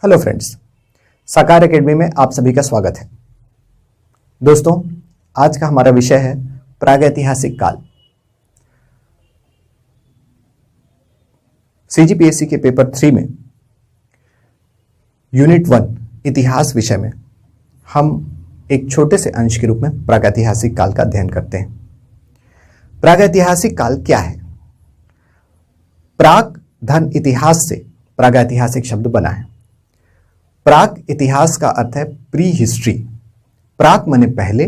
Hello friends, साकार academy में आप सभी का स्वागत है। दोस्तों, आज का हमारा विषय है प्रागैतिहासिक काल। सीजीपीएससी के पेपर 3 में यूनिट 1 इतिहास विषय में हम एक छोटे से अंश के रूप में प्रागैतिहासिक काल का अध्ययन करते हैं। प्रागैतिहासिक काल क्या है? प्राक धन इतिहास से प्रागैतिहासिक शब्द बना है। प्राक इतिहास का अर्थ है प्री हिस्ट्री। प्राक माने पहले,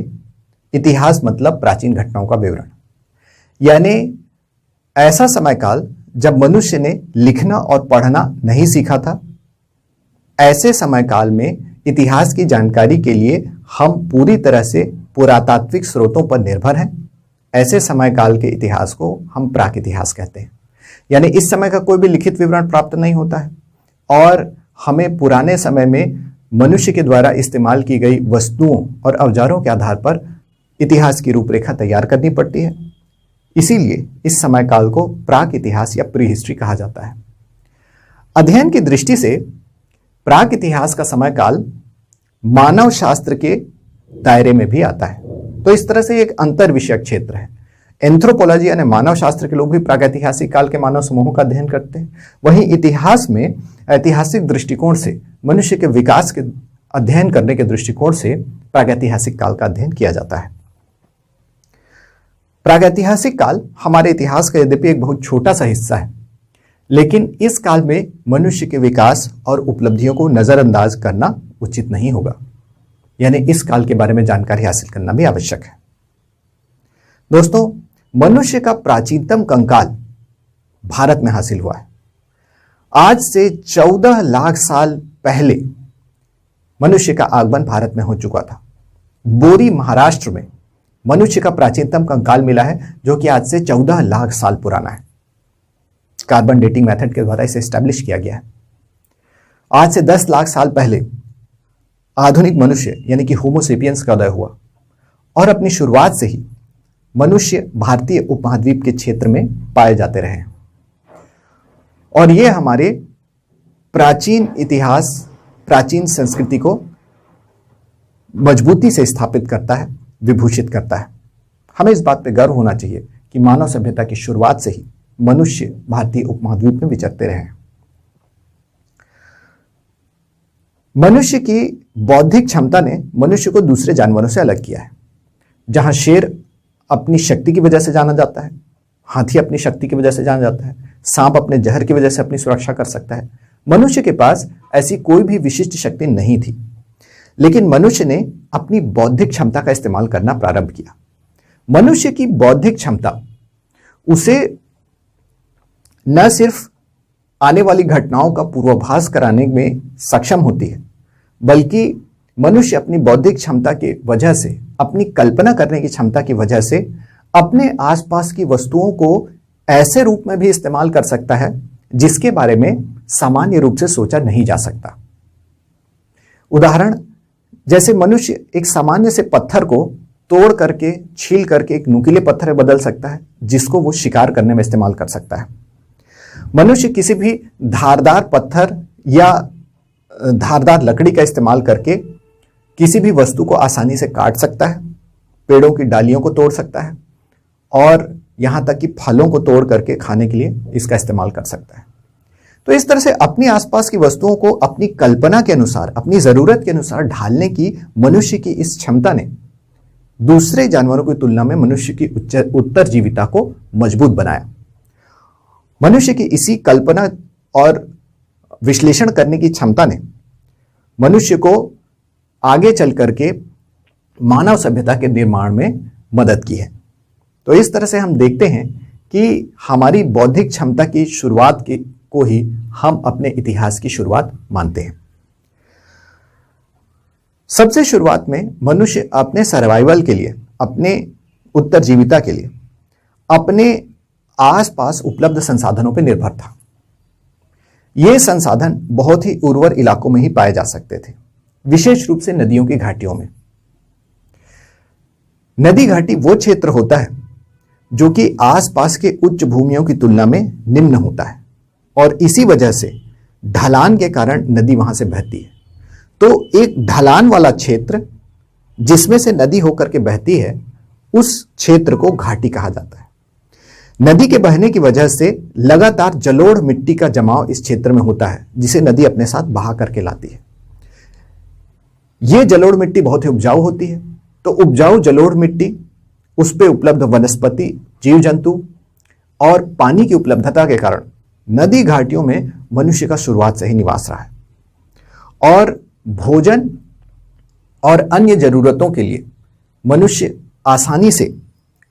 इतिहास मतलब प्राचीन घटनाओं का विवरण, यानी ऐसा समय काल जब मनुष्य ने लिखना और पढ़ना नहीं सीखा था। ऐसे समय काल में इतिहास की जानकारी के लिए हम पूरी तरह से पुरातात्विक स्रोतों पर निर्भर हैं। ऐसे समय काल के इतिहास को हम प्राक इतिहास कहते हैं। यानी इस समय का कोई भी लिखित विवरण प्राप्त नहीं होता है और हमें पुराने समय में मनुष्य के द्वारा इस्तेमाल की गई वस्तुओं और औजारों के आधार पर इतिहास की रूपरेखा तैयार करनी पड़ती है। इसीलिए इस समय काल को प्राक इतिहास या प्री हिस्ट्री कहा जाता है। अध्ययन की दृष्टि से प्राक इतिहास का समय काल मानव शास्त्र के दायरे में भी आता है। तो इस तरह से एक अंतर विषयक क्षेत्र है। एंथ्रोपोलॉजी यानी मानव शास्त्र के लोग भी प्रागैतिहासिक काल के मानव समूहों का अध्ययन करते हैं। वहीं इतिहास में ऐतिहासिक दृष्टिकोण से मनुष्य के विकास के अध्ययन करने के दृष्टिकोण से प्रागैतिहासिक काल का अध्ययन किया जाता है। प्रागैतिहासिक काल हमारे इतिहास का यद्यपि एक बहुत छोटा सा हिस्सा है, लेकिन इस काल में मनुष्य के विकास और उपलब्धियों को नजरअंदाज करना उचित नहीं होगा। यानी इस काल के बारे में जानकारी हासिल करना भी आवश्यक है। दोस्तों, मनुष्य का प्राचीनतम कंकाल भारत में हासिल हुआ है। आज से 14 लाख साल पहले मनुष्य का आगमन भारत में हो चुका था। बोरी महाराष्ट्र में मनुष्य का प्राचीनतम कंकाल मिला है, जो कि आज से 14 लाख साल पुराना है। कार्बन डेटिंग मेथड के द्वारा इसे एस्टैब्लिश किया गया है। आज से 10 लाख साल पहले आधुनिक मनुष्य यानी कि होमो सेपियंस का उदय हुआ और अपनी शुरुआत से ही मनुष्य भारतीय उपमहाद्वीप के क्षेत्र में पाए जाते रहे हैं। और ये हमारे प्राचीन इतिहास, प्राचीन संस्कृति को मजबूती से स्थापित करता है, विभूषित करता है। हमें इस बात पे गर्व होना चाहिए कि मानव सभ्यता की शुरुआत से ही मनुष्य भारतीय उपमहाद्वीप में विचरते रहे हैं। मनुष्य की बौद्धिक क्षमता ने मनुष्य को दूसरे जानवरों से अलग किया है। जहां शेर अपनी शक्ति की वजह से जाना जाता है, हाथी अपनी शक्ति की वजह से जाना जाता है, सांप अपने जहर की वजह से अपनी सुरक्षा कर सकता है, मनुष्य के पास ऐसी कोई भी विशिष्ट शक्ति नहीं थी। लेकिन मनुष्य ने अपनी बौद्धिक क्षमता का इस्तेमाल करना प्रारंभ किया। मनुष्य की बौद्धिक क्षमता उसे न सिर्फ आने वाली घटनाओं का पूर्वाभास कराने में सक्षम होती है, बल्कि मनुष्य अपनी बौद्धिक क्षमता की वजह से, अपनी कल्पना करने की क्षमता की वजह से अपने आसपास की वस्तुओं को ऐसे रूप में भी इस्तेमाल कर सकता है जिसके बारे में सामान्य रूप से सोचा नहीं जा सकता। उदाहरण, जैसे मनुष्य एक सामान्य से पत्थर को तोड़ करके, छील करके एक नुकीले पत्थर में बदल सकता है, जिसको वो शिकार करने में इस्तेमाल कर सकता है। मनुष्य किसी भी धारदार पत्थर या धारदार लकड़ी का इस्तेमाल करके किसी भी वस्तु को आसानी से काट सकता है, पेड़ों की डालियों को तोड़ सकता है और यहां तक कि फलों को तोड़ करके खाने के लिए इसका इस्तेमाल कर सकता है। तो इस तरह से अपनी आसपास की वस्तुओं को अपनी कल्पना के अनुसार, अपनी जरूरत के अनुसार ढालने की मनुष्य की इस क्षमता ने दूसरे जानवरों की तुलना में मनुष्य की उत्तरजीविता को मजबूत बनाया। मनुष्य की इसी कल्पना और विश्लेषण करने की क्षमता ने मनुष्य को आगे चल करके मानव सभ्यता के निर्माण में मदद की है। तो इस तरह से हम देखते हैं कि हमारी बौद्धिक क्षमता की शुरुआत को ही हम अपने इतिहास की शुरुआत मानते हैं। सबसे शुरुआत में मनुष्य अपने सर्वाइवल के लिए, अपने उत्तरजीविता के लिए अपने आसपास उपलब्ध संसाधनों पर निर्भर था। ये संसाधन बहुत ही उर्वर इलाकों में ही पाए जा सकते थे, विशेष रूप से नदियों की घाटियों में। नदी घाटी वो क्षेत्र होता है जो कि आसपास के उच्च भूमियों की तुलना में निम्न होता है और इसी वजह से ढलान के कारण नदी वहां से बहती है। तो एक ढलान वाला क्षेत्र जिसमें से नदी होकर के बहती है, उस क्षेत्र को घाटी कहा जाता है। नदी के बहने की वजह से लगातार जलोढ़ मिट्टी का जमाव इस क्षेत्र में होता है, जिसे नदी अपने साथ बहा करके लाती है। यह जलोढ़ मिट्टी बहुत ही उपजाऊ होती है। तो उपजाऊ जलोढ़ मिट्टी, उस पर उपलब्ध वनस्पति, जीव जंतु और पानी की उपलब्धता के कारण नदी घाटियों में मनुष्य का शुरुआत से ही निवास रहा है और भोजन और अन्य जरूरतों के लिए मनुष्य आसानी से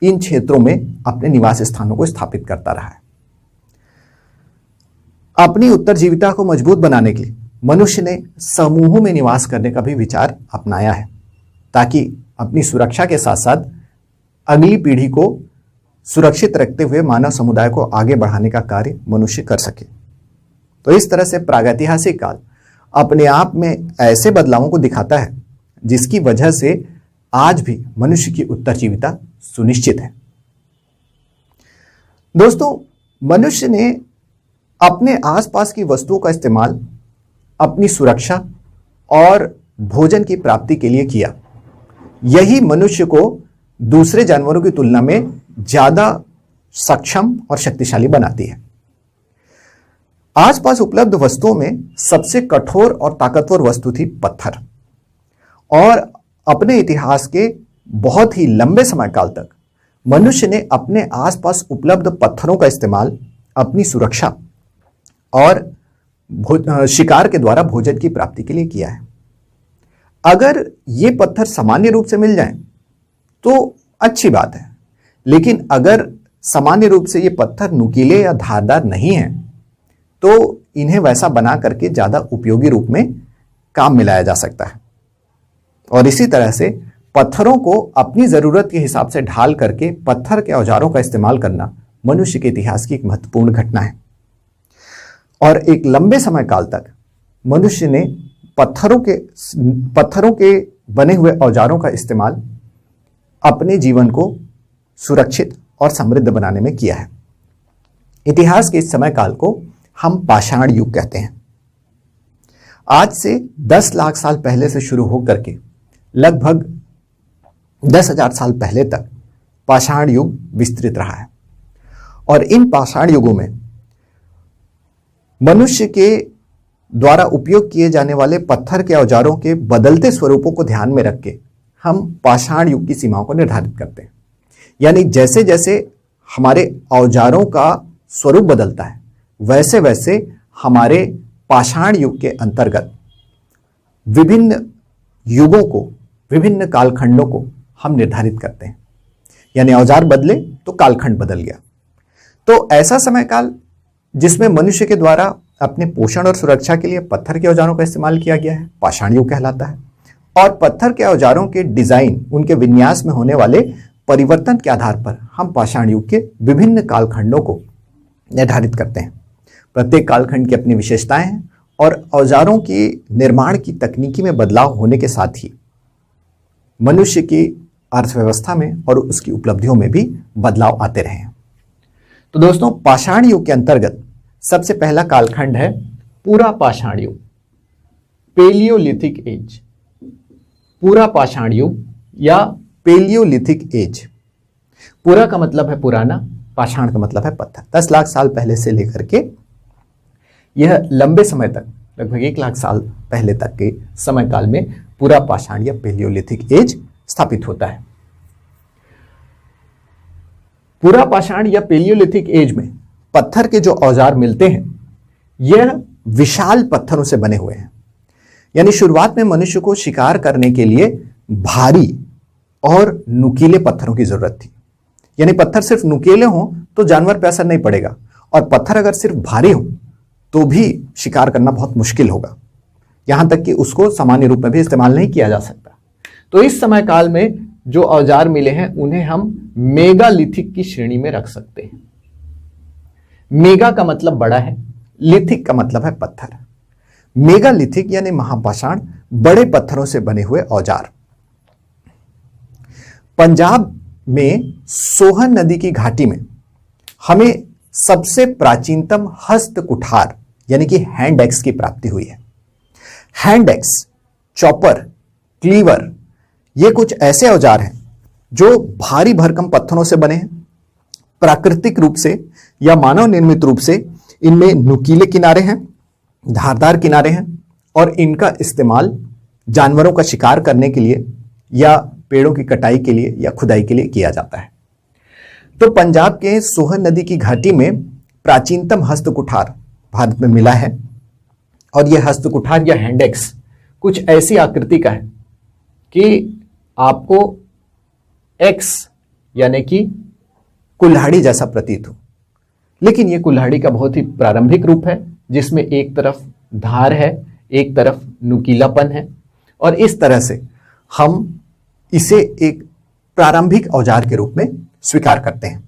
इन क्षेत्रों में अपने निवास स्थानों को स्थापित करता रहा है। अपनी उत्तरजीविता को मजबूत बनाने के लिए मनुष्य ने समूहों में निवास करने का भी विचार अपनाया है, ताकि अपनी सुरक्षा के साथ साथ अगली पीढ़ी को सुरक्षित रखते हुए मानव समुदाय को आगे बढ़ाने का कार्य मनुष्य कर सके। तो इस तरह से प्रागैतिहासिक काल अपने आप में ऐसे बदलावों को दिखाता है जिसकी वजह से आज भी मनुष्य की उत्तरजीविता सुनिश्चित है। दोस्तों, मनुष्य ने अपने आसपास की वस्तुओं का इस्तेमाल अपनी सुरक्षा और भोजन की प्राप्ति के लिए किया। यही मनुष्य को दूसरे जानवरों की तुलना में ज्यादा सक्षम और शक्तिशाली बनाती है। आसपास उपलब्ध वस्तुओं में सबसे कठोर और ताकतवर वस्तु थी पत्थर, और अपने इतिहास के बहुत ही लंबे समय काल तक मनुष्य ने अपने आसपास उपलब्ध पत्थरों का इस्तेमाल अपनी सुरक्षा और शिकार के द्वारा भोजन की प्राप्ति के लिए किया है। अगर ये पत्थर सामान्य रूप से मिल जाएं तो अच्छी बात है, लेकिन अगर सामान्य रूप से ये पत्थर नुकीले या धारदार नहीं हैं तो इन्हें वैसा बना करके ज्यादा उपयोगी रूप में काम में लाया जा सकता है। और इसी तरह से पत्थरों को अपनी जरूरत के हिसाब से ढाल करके पत्थर के औजारों का इस्तेमाल करना मनुष्य के इतिहास की एक महत्वपूर्ण घटना है। और एक लंबे समय काल तक मनुष्य ने पत्थरों के बने हुए औजारों का इस्तेमाल अपने जीवन को सुरक्षित और समृद्ध बनाने में किया है। इतिहास के इस समय काल को हम पाषाण युग कहते हैं। आज से 10 लाख साल पहले से शुरू होकर के लगभग 10,000 साल पहले तक पाषाण युग विस्तृत रहा है। और इन पाषाण युगों में मनुष्य के द्वारा उपयोग किए जाने वाले पत्थर के औजारों के बदलते स्वरूपों को ध्यान में रख के हम पाषाण युग की सीमाओं को निर्धारित करते हैं। यानी जैसे जैसे हमारे औजारों का स्वरूप बदलता है, वैसे वैसे हमारे पाषाण युग के अंतर्गत विभिन्न युगों को, विभिन्न कालखंडों को हम निर्धारित करते हैं। यानी औजार बदले तो कालखंड बदल गया। तो ऐसा समय काल जिसमें मनुष्य के द्वारा अपने पोषण और सुरक्षा के लिए पत्थर के औजारों का इस्तेमाल किया गया है, पाषाण युग कहलाता है। और पत्थर के औजारों के डिजाइन, उनके विन्यास में होने वाले परिवर्तन के आधार पर हम पाषाण युग के विभिन्न कालखंडों को निर्धारित करते हैं। प्रत्येक कालखंड की अपनी विशेषताएं हैं और औजारों के निर्माण की तकनीकी में बदलाव होने के साथ ही मनुष्य की अर्थव्यवस्था में और उसकी उपलब्धियों में भी बदलाव आते रहे हैं। तो दोस्तों, पाषाण युग के अंतर्गत सबसे पहला कालखंड है पूरा पाषाण युग, पेलियोलिथिक एज। पूरा पाषाण युग या पेलियोलिथिक एज। पूरा का मतलब है पुराना, पाषाण का मतलब है पत्थर। 10 लाख साल पहले से लेकर के यह लंबे समय तक, लगभग 1 लाख साल पहले तक के समय काल में पूरा पाषाण या पेलियोलिथिक एज स्थापित होता है। पूरा पाषाण या पेलियोलिथिक एज में पत्थर के जो औजार मिलते हैं यह विशाल पत्थरों से बने हुए हैं। यानी शुरुआत में मनुष्य को शिकार करने के लिए भारी और नुकीले पत्थरों की जरूरत थी। यानी पत्थर सिर्फ नुकीले हों तो जानवर पे असर नहीं पड़ेगा, और पत्थर अगर सिर्फ भारी हो तो भी शिकार करना बहुत मुश्किल होगा, यहां तक कि उसको सामान्य रूप में भी इस्तेमाल नहीं किया जा सकता। तो इस समय काल में जो औजार मिले हैं उन्हें हम मेगालिथिक की श्रेणी में रख सकते हैं। मेगा का मतलब बड़ा है, लिथिक का मतलब है पत्थर। मेगालिथिक यानी महापाषाण, बड़े पत्थरों से बने हुए औजार। पंजाब में सोहन नदी की घाटी में हमें सबसे प्राचीनतम हस्त कुठार यानी कि हैंड एक्स की प्राप्ति हुई है। हैंड एक्स, चॉपर, क्लीवर, ये कुछ ऐसे औजार हैं जो भारी भरकम पत्थरों से बने हैं। प्राकृतिक रूप से या मानव निर्मित रूप से इनमें नुकीले किनारे हैं, धारदार किनारे हैं, और इनका इस्तेमाल जानवरों का शिकार करने के लिए या पेड़ों की कटाई के लिए या खुदाई के लिए किया जाता है। तो पंजाब के सोहन नदी की घाटी में प्राचीनतम हस्तकुठार भारत में मिला है, और यह हस्तकुठार या हैंडेक्स कुछ ऐसी आकृति का है कि आपको एक्स यानी कि कुल्हाड़ी जैसा प्रतीत हो, लेकिन यह कुल्हाड़ी का बहुत ही प्रारंभिक रूप है, जिसमें एक तरफ धार है, एक तरफ नुकीलापन है, और इस तरह से हम इसे एक प्रारंभिक औजार के रूप में स्वीकार करते हैं।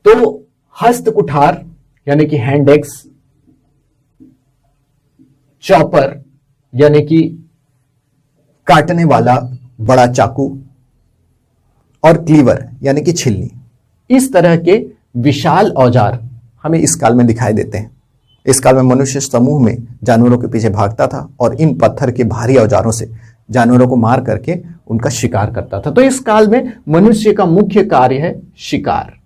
तो हस्तकुठार यानी कि हैंडेक्स, चॉपर यानी कि काटने वाला बड़ा चाकू, और क्लीवर यानी कि छिलनी, इस तरह के विशाल औजार हमें इस काल में दिखाई देते हैं। इस काल में मनुष्य समूह में जानवरों के पीछे भागता था और इन पत्थर के भारी औजारों से जानवरों को मार करके उनका शिकार करता था। तो इस काल में मनुष्य का मुख्य कार्य है शिकार।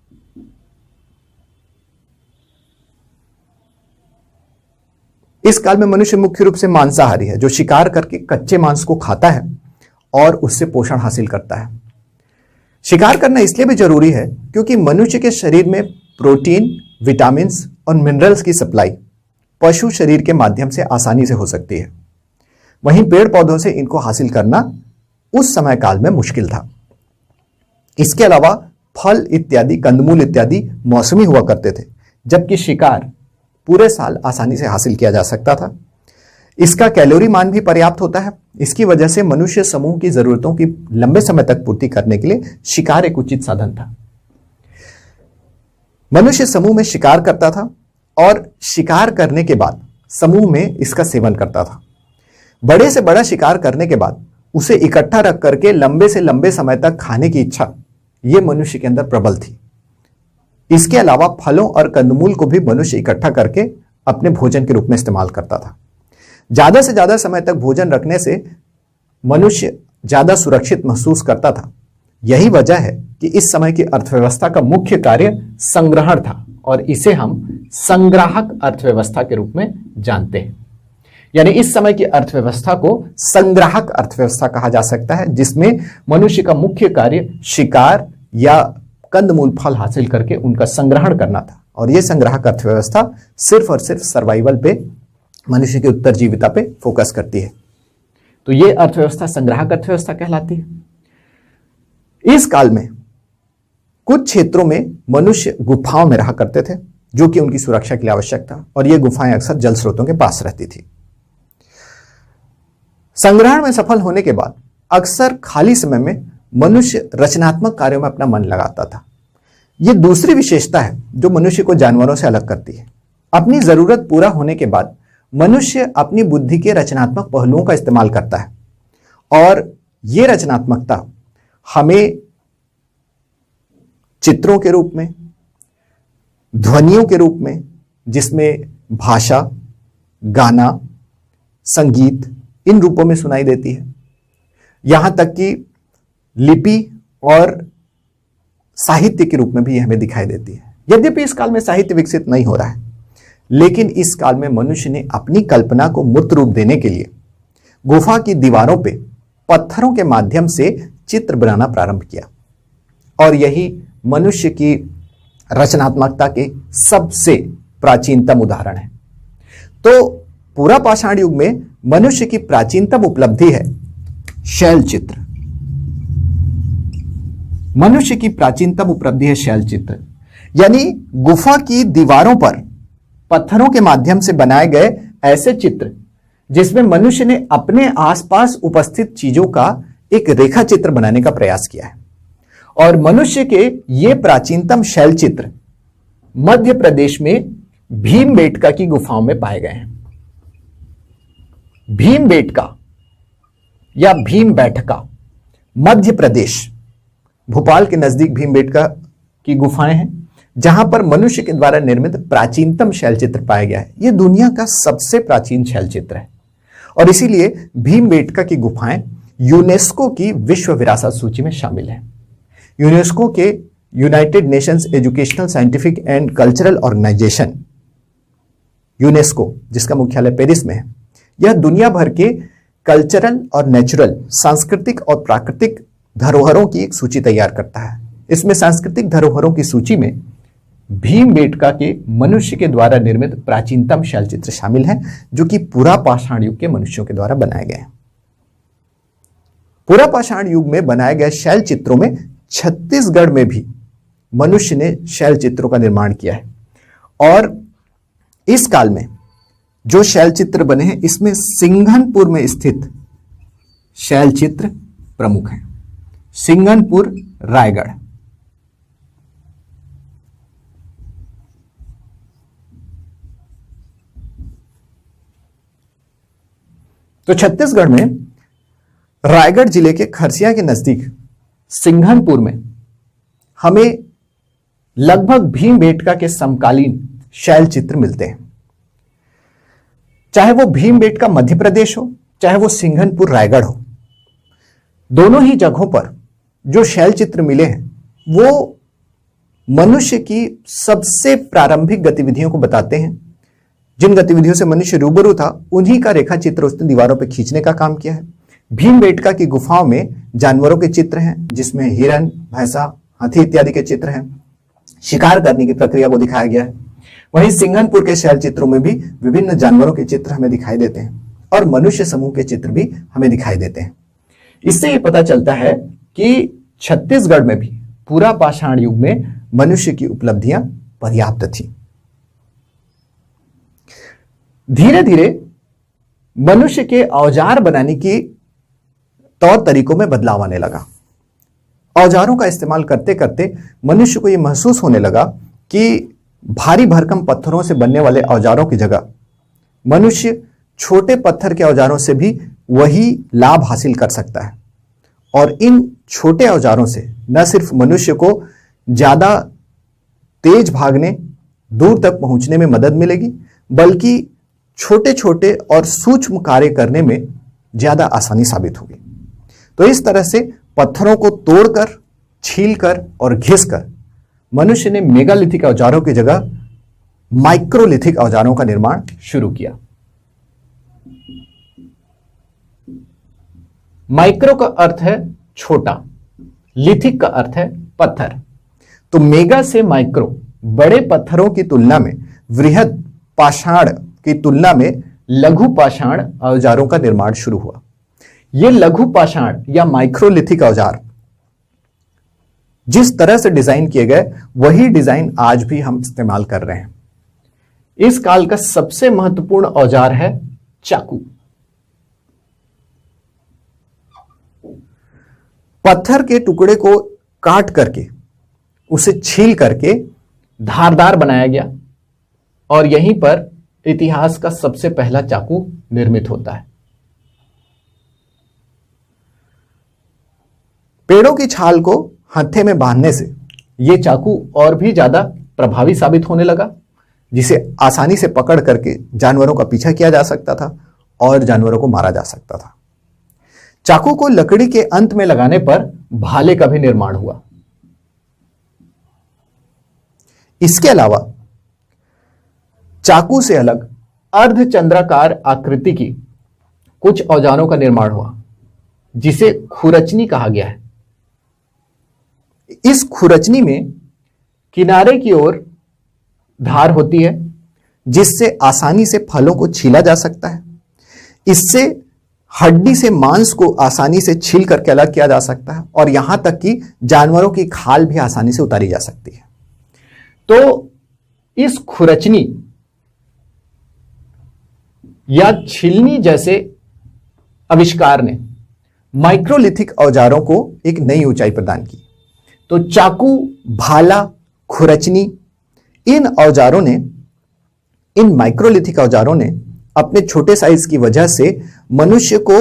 इस काल में मनुष्य मुख्य रूप से मांसाहारी है, जो शिकार करके कच्चे मांस को खाता है और उससे पोषण हासिल करता है। शिकार करना इसलिए भी जरूरी है क्योंकि मनुष्य के शरीर में प्रोटीन, विटामिन और मिनरल्स की सप्लाई पशु शरीर के माध्यम से आसानी से हो सकती है। वहीं पेड़ पौधों से इनको हासिल करना उस समय काल में मुश्किल था। इसके अलावा फल इत्यादि, कंदमूल इत्यादि मौसमी हुआ करते थे, जबकि शिकार पूरे साल आसानी से हासिल किया जा सकता था। इसका कैलोरी मान भी पर्याप्त होता है। इसकी वजह से मनुष्य समूह की जरूरतों की लंबे समय तक पूर्ति करने के लिए शिकार एक उचित साधन था। मनुष्य समूह में शिकार करता था और शिकार करने के बाद समूह में इसका सेवन करता था। बड़े से बड़ा शिकार करने के बाद उसे इकट्ठा रख करके लंबे से लंबे समय तक खाने की इच्छा यह मनुष्य के अंदर प्रबल थी। इसके अलावा फलों और कंदमूल को भी मनुष्य इकट्ठा करके अपने भोजन के रूप में इस्तेमाल करता था। ज्यादा से ज्यादा समय तक भोजन रखने से मनुष्य ज्यादा सुरक्षित महसूस करता था। यही वजह है कि इस समय की अर्थव्यवस्था का मुख्य कार्य संग्रहण था, और इसे हम संग्राहक अर्थव्यवस्था के रूप में जानते हैं। यानी इस समय की अर्थव्यवस्था को संग्राहक अर्थव्यवस्था कहा जा सकता है, जिसमें मनुष्य का मुख्य कार्य शिकार या कंदमूल फल हासिल करके उनका संग्रहण करना था। और यह संग्राहक अर्थव्यवस्था सिर्फ और सिर्फ सर्वाइवल पे, मनुष्य की उत्तरजीविता पे फोकस करती है। तो यह अर्थव्यवस्था संग्राहक अर्थव्यवस्था कहलाती है। इस काल में कुछ क्षेत्रों में मनुष्य गुफाओं में रहा करते थे, जो कि उनकी सुरक्षा के लिए आवश्यक था, और ये गुफाएं अक्सर जल स्रोतों के पास रहती थी। संग्रहण में सफल होने के बाद अक्सर खाली समय में मनुष्य रचनात्मक कार्यों में अपना मन लगाता था। यह दूसरी विशेषता है जो मनुष्य को जानवरों से अलग करती है। अपनी जरूरत पूरा होने के बाद मनुष्य अपनी बुद्धि के रचनात्मक पहलुओं का इस्तेमाल करता है, और यह रचनात्मकता हमें चित्रों के रूप में, ध्वनियों के रूप में, जिसमें भाषा, गाना, संगीत, इन रूपों में सुनाई देती है। यहां तक कि लिपि और साहित्य के रूप में भी हमें दिखाई देती है। यद्यपि इस काल में साहित्य विकसित नहीं हो रहा है, लेकिन इस काल में मनुष्य ने अपनी कल्पना को मूर्त रूप देने के लिए गुफा की दीवारों पे पत्थरों के माध्यम से चित्र बनाना प्रारंभ किया, और यही मनुष्य की रचनात्मकता के सबसे प्राचीनतम उदाहरण है। तो पूरा पाषाण युग में मनुष्य की प्राचीनतम उपलब्धि है शैल चित्र। मनुष्य की प्राचीनतम उपलब्धि है शैल चित्र, यानी गुफा की दीवारों पर पत्थरों के माध्यम से बनाए गए ऐसे चित्र जिसमें मनुष्य ने अपने आसपास उपस्थित चीजों का एक रेखा चित्र बनाने का प्रयास किया है। और मनुष्य के ये प्राचीनतम शैल चित्र मध्य प्रदेश में भीमबेटका की गुफाओं में पाए गए हैं। भीमबेटका या भीमबैठका मध्य प्रदेश, भोपाल के नजदीक भीमबेटका की गुफाएं हैं। जहां पर मनुष्य के द्वारा निर्मित प्राचीनतम शैल चित्र पाया गया है। यह दुनिया का सबसे प्राचीन शैल चित्र है और इसीलिए भीमबेटका की गुफाएं यूनेस्को की विश्व विरासत सूची में शामिल है। यूनेस्को के United Nations Educational Scientific and Cultural Organization, UNESCO, जिसका मुख्यालय पेरिस में है, यह दुनिया भर के कल्चरल और नेचुरल, सांस्कृतिक और प्राकृतिक धरोहरों की एक सूची तैयार करता है। इसमें सांस्कृतिक धरोहरों की सूची में भीमबेटका के मनुष्य के द्वारा निर्मित प्राचीनतम शैल चित्र शामिल हैं, जो कि पुरा पाषाण युग के मनुष्यों के द्वारा बनाए गए हैं। पुरा पाषाण युग में बनाए गए शैल चित्रों में छत्तीसगढ़ में भी मनुष्य ने शैल चित्रों का निर्माण किया है और इस काल में जो शैल चित्र बने हैं इसमें सिंघनपुर में स्थित शैल चित्र प्रमुख हैं। सिंघनपुर, रायगढ़। तो छत्तीसगढ़ में रायगढ़ जिले के खरसिया के नजदीक सिंघनपुर में हमें लगभग भीमबेटका के समकालीन शैल चित्र मिलते हैं। चाहे वो भीमबेटका मध्य प्रदेश हो, चाहे वो सिंघनपुर रायगढ़ हो, दोनों ही जगहों पर जो शैल चित्र मिले हैं वो मनुष्य की सबसे प्रारंभिक गतिविधियों को बताते हैं। जिन गतिविधियों से मनुष्य रूबरू था उन्हीं का रेखा चित्र उसने दीवारों पर खींचने का काम किया है। भीमबेटका की गुफाओं में जानवरों के चित्र हैं, जिसमें हिरन, भैंसा, हाथी इत्यादि के चित्र हैं। शिकार करने की प्रक्रिया को दिखाया गया है। वहीं सिंघनपुर के शैल चित्रों में भी विभिन्न जानवरों के चित्र हमें दिखाई देते हैं और मनुष्य समूह के चित्र भी हमें दिखाई देते हैं। इससे यह पता चलता है कि छत्तीसगढ़ में भी पूरा पाषाण युग में मनुष्य की उपलब्धियां पर्याप्त थी। धीरे धीरे मनुष्य के औजार बनाने की तौर तरीकों में बदलाव आने लगा। औजारों का इस्तेमाल करते करते मनुष्य को यह महसूस होने लगा कि भारी भरकम पत्थरों से बनने वाले औजारों की जगह मनुष्य छोटे पत्थर के औजारों से भी वही लाभ हासिल कर सकता है और इन छोटे औजारों से न सिर्फ मनुष्य को ज्यादा तेज भागने, दूर तक पहुंचने में मदद मिलेगी, बल्कि छोटे छोटे और सूक्ष्म कार्य करने में ज्यादा आसानी साबित होगी। तो इस तरह से पत्थरों को तोड़कर, छीलकर और घिसकर मनुष्य ने मेगालिथिक औजारों की जगह माइक्रोलिथिक औजारों का निर्माण शुरू किया। माइक्रो का अर्थ है छोटा, लिथिक का अर्थ है पत्थर। तो मेगा से माइक्रो, बड़े पत्थरों की तुलना में, वृहद पाषाण की तुलना में लघु पाषाण औजारों का निर्माण शुरू हुआ। ये लघु पाषाण या माइक्रोलिथिक औजार जिस तरह से डिजाइन किए गए वही डिजाइन आज भी हम इस्तेमाल कर रहे हैं। इस काल का सबसे महत्वपूर्ण औजार है चाकू। पत्थर के टुकड़े को काट करके, उसे छील करके धारदार बनाया गया और यहीं पर इतिहास का सबसे पहला चाकू निर्मित होता है। पेड़ों की छाल को हत्थे में बांधने से यह चाकू और भी ज्यादा प्रभावी साबित होने लगा, जिसे आसानी से पकड़ करके जानवरों का पीछा किया जा सकता था और जानवरों को मारा जा सकता था। चाकू को लकड़ी के अंत में लगाने पर भाले का भी निर्माण हुआ। इसके अलावा चाकू से अलग अर्धचंद्राकार आकृति की कुछ औजारों का निर्माण हुआ, जिसे खुरचनी कहा गया है। इस खुरचनी में किनारे की ओर धार होती है, जिससे आसानी से फलों को छीला जा सकता है। इससे हड्डी से मांस को आसानी से छील करके अलग किया जा सकता है और यहां तक कि जानवरों की खाल भी आसानी से उतारी जा सकती है। तो इस खुरचनी या छिलनी जैसे आविष्कार ने माइक्रोलिथिक औजारों को एक नई ऊंचाई प्रदान की। तो चाकू, भाला, खुरचनी, इन औजारों ने, इन माइक्रोलिथिक औजारों ने अपने छोटे साइज की वजह से मनुष्य को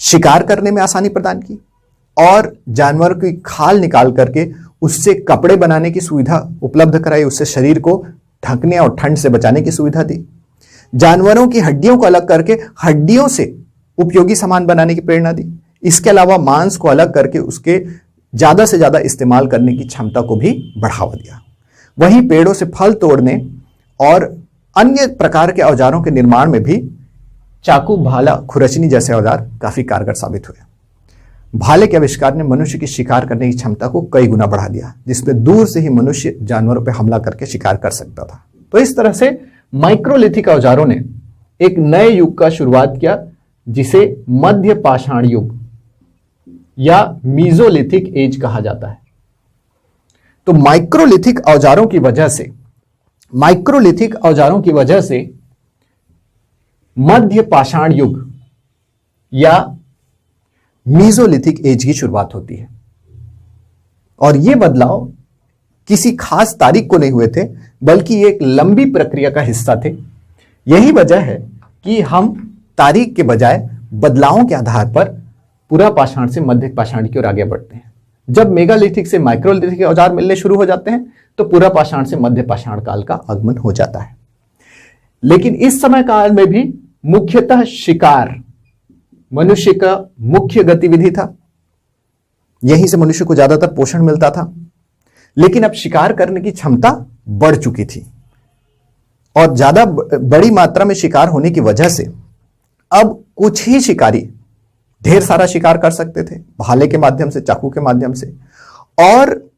शिकार करने में आसानी प्रदान की और जानवर की खाल निकाल करके उससे कपड़े बनाने की सुविधा उपलब्ध कराई, उससे शरीर को ढकने और ठंड से बचाने की सुविधा दी। जानवरों की हड्डियों को अलग करके हड्डियों से उपयोगी सामान बनाने की प्रेरणा दी। इसके अलावा मांस को अलग करके उसके ज्यादा से ज्यादा इस्तेमाल करने की क्षमता को भी बढ़ावा दिया। वहीं पेड़ों से फल तोड़ने और अन्य प्रकार के औजारों के निर्माण में भी चाकू, भाला, खुरचनी जैसे औजार काफी कारगर साबित हुए। भाले के आविष्कार ने मनुष्य की शिकार करने की क्षमता को कई गुना बढ़ा दिया, जिसमें दूर से ही मनुष्य जानवरों पर हमला करके शिकार कर सकता था। तो इस तरह से माइक्रोलिथिक औजारों ने एक नए युग का शुरुआत किया, जिसे मध्य पाषाण युग या मीजोलिथिक एज कहा जाता है। तो माइक्रोलिथिक औजारों की वजह से मध्य पाषाण युग या मीजोलिथिक एज की शुरुआत होती है। और यह बदलाव किसी खास तारीख को नहीं हुए थे, बल्कि एक लंबी प्रक्रिया का हिस्सा थे। यही वजह है कि हम तारीख के बजाय बदलावों के आधार पर पूरा पाषाण से मध्य पाषाण की ओर आगे बढ़ते हैं। जब मेगालिथिक से माइक्रोलिथिक औजार मिलने शुरू हो जाते हैं तो पूरा पाषाण से मध्य पाषाण काल का आगमन हो जाता है। लेकिन इस समय काल में भी मुख्यतः शिकार मनुष्य का मुख्य गतिविधि था। यहीं से मनुष्य को ज्यादातर पोषण मिलता था। लेकिन अब शिकार करने की क्षमता बढ़ चुकी थी और ज्यादा बड़ी मात्रा में शिकार होने की वजह से अब कुछ ही शिकारी ढेर सारा शिकार कर सकते थे, भाले के माध्यम से, चाकू के माध्यम से। और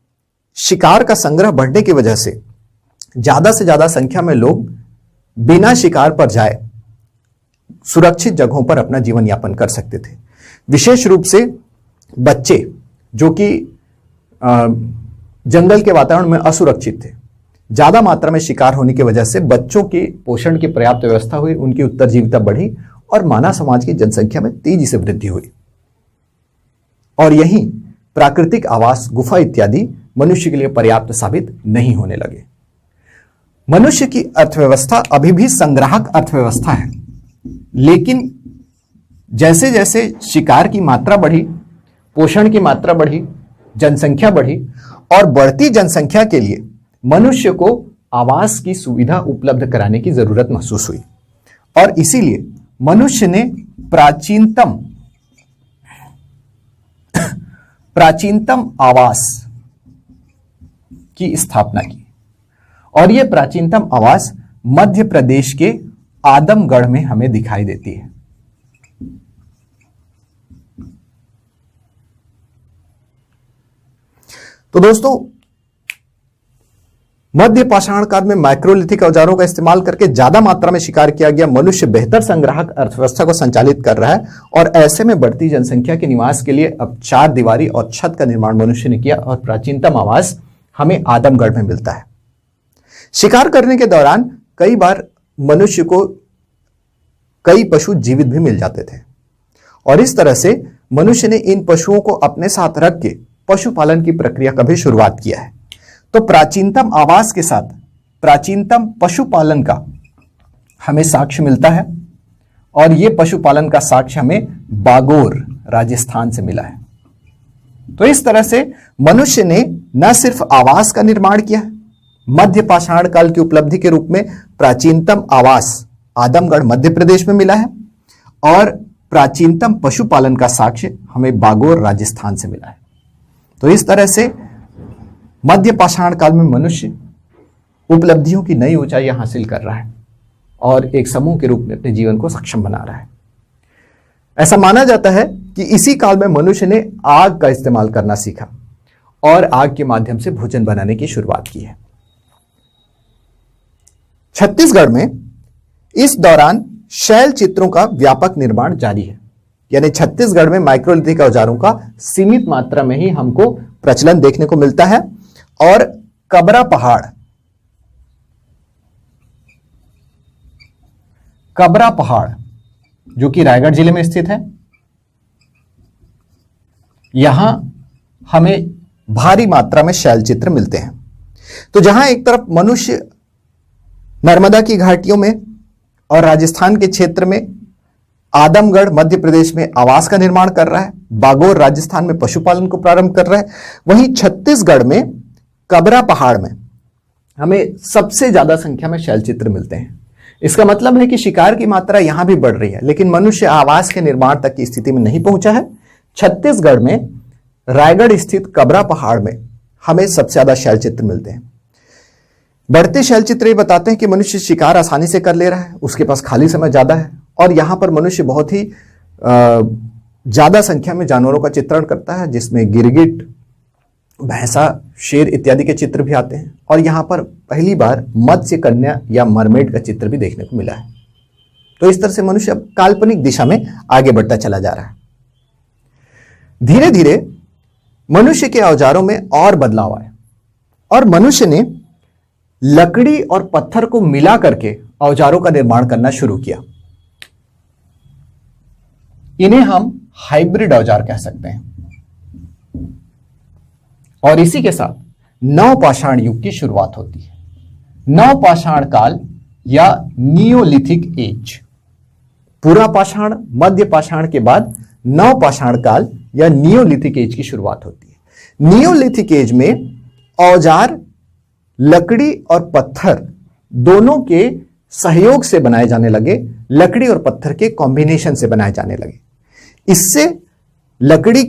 शिकार का संग्रह बढ़ने की वजह से ज्यादा संख्या में लोग बिना शिकार पर जाए सुरक्षित जगहों पर अपना जीवन यापन कर सकते थे। विशेष रूप से बच्चे जो कि जंगल के वातावरण में असुरक्षित थे, ज्यादा मात्रा में शिकार होने की वजह से बच्चों के पोषण की पर्याप्त व्यवस्था हुई, उनकी उत्तरजीविता बढ़ी और मानव समाज की जनसंख्या में तेजी से वृद्धि हुई। और यहीं प्राकृतिक आवास, गुफा इत्यादि मनुष्य के लिए पर्याप्त साबित नहीं होने लगे। मनुष्य की अर्थव्यवस्था अभी भी संग्राहक अर्थव्यवस्था है, लेकिन जैसे जैसे शिकार की मात्रा बढ़ी, पोषण की मात्रा बढ़ी, जनसंख्या बढ़ी और बढ़ती जनसंख्या के लिए मनुष्य को आवास की सुविधा उपलब्ध कराने की जरूरत महसूस हुई। और इसीलिए मनुष्य ने प्राचीनतम आवास की स्थापना की। और यह प्राचीनतम आवास मध्य प्रदेश के आदमगढ़ में हमें दिखाई देती है। तो दोस्तों, मध्य पाषाण काल में माइक्रोलिथिक औजारों का इस्तेमाल करके ज्यादा मात्रा में शिकार किया गया। मनुष्य बेहतर संग्राहक अर्थव्यवस्था को संचालित कर रहा है और ऐसे में बढ़ती जनसंख्या के निवास के लिए अब चार दीवारी और छत का निर्माण मनुष्य ने किया और प्राचीनतम आवास हमें आदमगढ़ में मिलता है। शिकार करने के दौरान कई बार मनुष्य को कई पशु जीवित भी मिल जाते थे और इस तरह से मनुष्य ने इन पशुओं को अपने साथ रख के पशुपालन की प्रक्रिया का भी शुरुआत किया है। तो प्राचीनतम आवास के साथ प्राचीनतम पशुपालन का हमें साक्ष्य मिलता है और यह पशुपालन का साक्ष्य हमें बागोर राजस्थान से मिला है। तो इस तरह से मनुष्य ने न सिर्फ आवास का निर्माण किया है, मध्य पाषाण काल की उपलब्धि के रूप में प्राचीनतम आवास आदमगढ़ मध्य प्रदेश में मिला है और प्राचीनतम पशुपालन का साक्ष्य हमें बागोर राजस्थान से मिला है। तो इस तरह से मध्य पाषाण काल में मनुष्य उपलब्धियों की नई ऊंचाइयां हासिल कर रहा है और एक समूह के रूप में अपने जीवन को सक्षम बना रहा है। ऐसा माना जाता है कि इसी काल में मनुष्य ने आग का इस्तेमाल करना सीखा और आग के माध्यम से भोजन बनाने की शुरुआत की है। छत्तीसगढ़ में इस दौरान शैल चित्रों का व्यापक निर्माण जारी है, यानी छत्तीसगढ़ में माइक्रोलिथिक औजारों का सीमित मात्रा में ही हमको प्रचलन देखने को मिलता है। और कबरा पहाड़ जो कि रायगढ़ जिले में स्थित है, यहां हमें भारी मात्रा में शैल चित्र मिलते हैं। तो जहां एक तरफ मनुष्य नर्मदा की घाटियों में और राजस्थान के क्षेत्र में आदमगढ़ मध्य प्रदेश में आवास का निर्माण कर रहा है, बागोर राजस्थान में पशुपालन को प्रारंभ कर रहा है, वहीं छत्तीसगढ़ में कबरा पहाड़ में हमें सबसे ज्यादा संख्या में शैल चित्र मिलते हैं। इसका मतलब है कि शिकार की मात्रा यहां भी बढ़ रही है, लेकिन मनुष्य आवास के निर्माण तक की स्थिति में नहीं पहुंचा है। छत्तीसगढ़ में रायगढ़ स्थित कबरा पहाड़ में हमें सबसे ज्यादा शैल चित्र मिलते हैं। बढ़ते शैल चित्र ये बताते हैं कि मनुष्य शिकार आसानी से कर ले रहा है, उसके पास खाली समय ज्यादा है, और यहां पर मनुष्य बहुत ही ज्यादा संख्या में जानवरों का चित्रण करता है, जिसमें गिरगिट, भैंसा, शेर इत्यादि के चित्र भी आते हैं। और यहां पर पहली बार मत्स्य कन्या या मरमेड का चित्र भी देखने को मिला है। तो इस तरह से मनुष्य अब काल्पनिक दिशा में आगे बढ़ता चला जा रहा है। धीरे धीरे मनुष्य के औजारों में और बदलाव आए और मनुष्य ने लकड़ी और पत्थर को मिला करके औजारों का निर्माण करना शुरू किया। इन्हें हम हाइब्रिड औजार कह सकते हैं। और इसी के साथ नवपाषाण युग की शुरुआत होती है। नवपाषाण काल या नियोलिथिक एज, पूरा पाषाण, मध्य पाषाण के बाद नवपाषाण काल या नियोलिथिक एज की शुरुआत होती है। नियोलिथिक एज में औजार लकड़ी और पत्थर दोनों के सहयोग से बनाए जाने लगे, लकड़ी और पत्थर के कॉम्बिनेशन से बनाए जाने लगे। इससे लकड़ी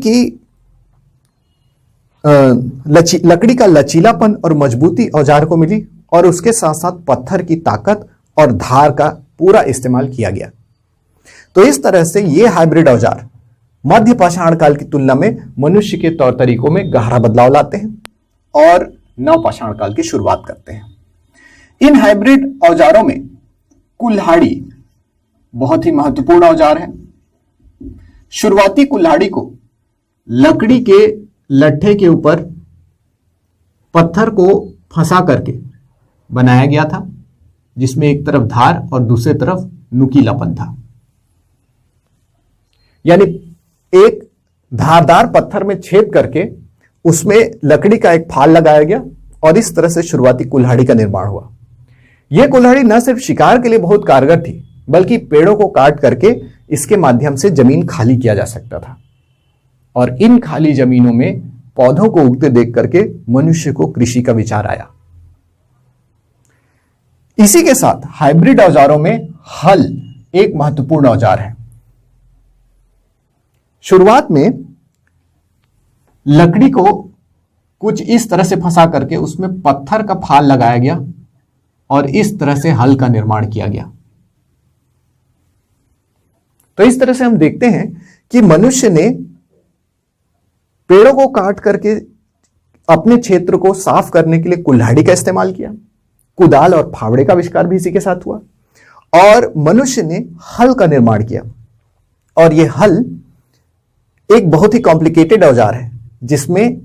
का लचीलापन और मजबूती औजार को मिली और उसके साथ साथ पत्थर की ताकत और धार का पूरा इस्तेमाल किया गया। तो इस तरह से ये हाइब्रिड औजार मध्य पाषाण काल की तुलना में मनुष्य के तौर तरीकों में गहरा बदलाव लाते हैं और नवपाषाण काल की शुरुआत करते हैं। इन हाइब्रिड औजारों में कुल्हाड़ी बहुत ही महत्वपूर्ण औजार है। शुरुआती कुल्हाड़ी को लकड़ी के लट्ठे के ऊपर पत्थर को फंसा करके बनाया गया था, जिसमें एक तरफ धार और दूसरी तरफ नुकीलापन था। यानी एक धारदार पत्थर में छेद करके उसमें लकड़ी का एक फाल लगाया गया और इस तरह से शुरुआती कुल्हाड़ी का निर्माण हुआ। यह कुल्हाड़ी न सिर्फ शिकार के लिए बहुत कारगर थी, बल्कि पेड़ों को काट करके इसके माध्यम से जमीन खाली किया जा सकता था। और इन खाली जमीनों में पौधों को उगते देख करके मनुष्य को कृषि का विचार आया। इसी के साथ हाइब्रिड औजारों में हल एक महत्वपूर्ण औजार है। शुरुआत में लकड़ी को कुछ इस तरह से फंसा करके उसमें पत्थर का फाल लगाया गया और इस तरह से हल का निर्माण किया गया। तो इस तरह से हम देखते हैं कि मनुष्य ने पेड़ों को काट करके अपने क्षेत्र को साफ करने के लिए कुल्हाड़ी का इस्तेमाल किया। कुदाल और फावड़े का आविष्कार भी इसी के साथ हुआ और मनुष्य ने हल का निर्माण किया। और यह हल एक बहुत ही कॉम्प्लिकेटेड औजार है, जिसमें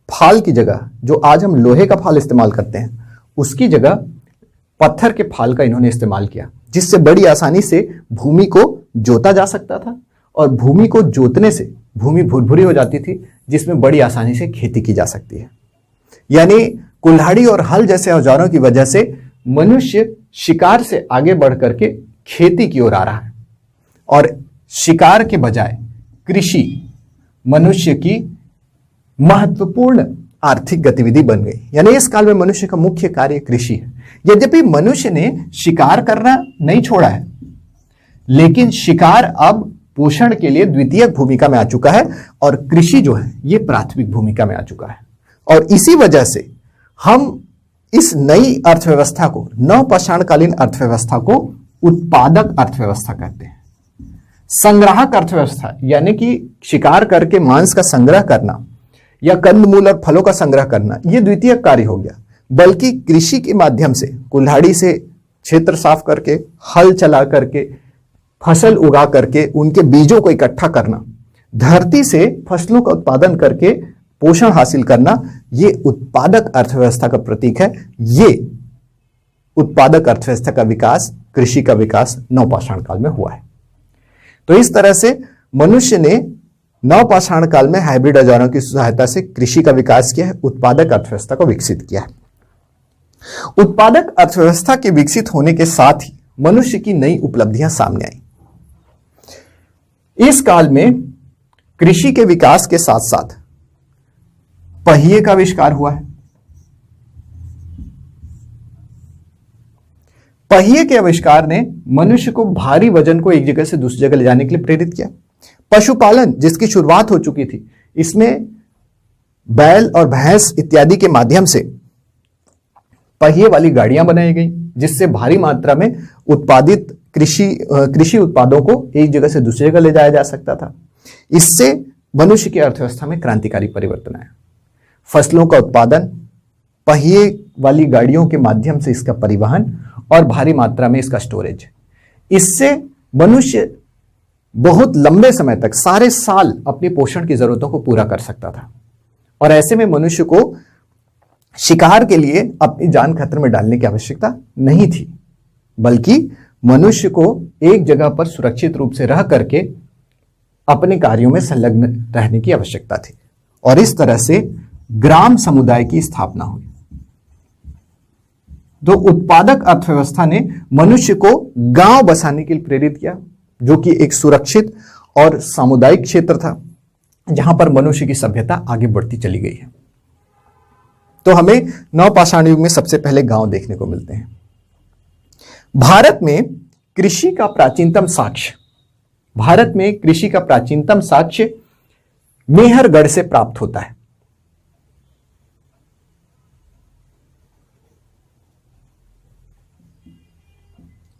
फाल की जगह, जो आज हम लोहे का फाल इस्तेमाल करते हैं, उसकी जगह पत्थर के फाल का इन्होंने इस्तेमाल किया, जिससे बड़ी आसानी से भूमि को जोता जा सकता था। और भूमि को जोतने से भूमि भुरभुरी हो जाती थी, जिसमें बड़ी आसानी से खेती की जा सकती है। यानी कुल्हाड़ी और हल जैसे औजारों की वजह से मनुष्य शिकार से आगे बढ़ करके खेती की ओर आ रहा है और शिकार के बजाय कृषि मनुष्य की महत्वपूर्ण आर्थिक गतिविधि बन गई। यानी इस काल में मनुष्य का मुख्य कार्य कृषि है। यद्यपि मनुष्य ने शिकार करना नहीं छोड़ा है, लेकिन शिकार अब पोषण के लिए द्वितीयक भूमिका में आ चुका है और कृषि जो है ये प्राथमिक भूमिका में आ चुका है। और इसी वजह से हम इस नई अर्थव्यवस्था को, नवपाषाणकालीन अर्थव्यवस्था को उत्पादक अर्थव्यवस्था कहते हैं। संग्राहक अर्थव्यवस्था यानी कि शिकार करके मांस का संग्रह करना या कंदमूल और फलों का संग्रह करना, यह द्वितीय कार्य हो गया। बल्कि कृषि के माध्यम से कुल्हाड़ी से क्षेत्र साफ करके, हल चला करके, फसल उगा करके, उनके बीजों को इकट्ठा करना, धरती से फसलों का उत्पादन करके पोषण हासिल करना, ये उत्पादक अर्थव्यवस्था का प्रतीक है। ये उत्पादक अर्थव्यवस्था का विकास, कृषि का विकास नवपाषाण काल में हुआ है। तो इस तरह से मनुष्य ने नवपाषाण काल में हाइब्रिड औजारों की सहायता से कृषि का विकास किया है, उत्पादक अर्थव्यवस्था को विकसित किया है। उत्पादक अर्थव्यवस्था के विकसित होने के साथ ही मनुष्य की नई उपलब्धियां सामने आई। इस काल में कृषि के विकास के साथ साथ पहिए का आविष्कार हुआ है। पहिए के आविष्कार ने मनुष्य को भारी वजन को एक जगह से दूसरी जगह ले जाने के लिए प्रेरित किया। पशुपालन जिसकी शुरुआत हो चुकी थी, इसमें बैल और भैंस इत्यादि के माध्यम से पहिए वाली गाड़ियां बनाई गई, जिससे भारी मात्रा में उत्पादित कृषि उत्पादों को एक जगह से दूसरी जगह ले जाया जा सकता था। इससे मनुष्य की अर्थव्यवस्था में क्रांतिकारी परिवर्तन आया। फसलों का उत्पादन, पहिए वाली गाड़ियों के माध्यम से इसका परिवहन और भारी मात्रा में इसका स्टोरेज, इससे मनुष्य बहुत लंबे समय तक, सारे साल अपनी पोषण की जरूरतों को पूरा कर सकता था। और ऐसे में मनुष्य को शिकार के लिए अपनी जान खतरे में डालने की आवश्यकता नहीं थी, बल्कि मनुष्य को एक जगह पर सुरक्षित रूप से रह करके अपने कार्यों में संलग्न रहने की आवश्यकता थी। और इस तरह से ग्राम समुदाय की स्थापना हुई। तो उत्पादक अर्थव्यवस्था ने मनुष्य को गांव बसाने के लिए प्रेरित किया, जो कि एक सुरक्षित और सामुदायिक क्षेत्र था, जहां पर मनुष्य की सभ्यता आगे बढ़ती चली गई है। तो हमें नवपाषाण युग में सबसे पहले गांव देखने को मिलते हैं। भारत में कृषि का प्राचीनतम साक्ष्य मेहरगढ़ से प्राप्त होता है।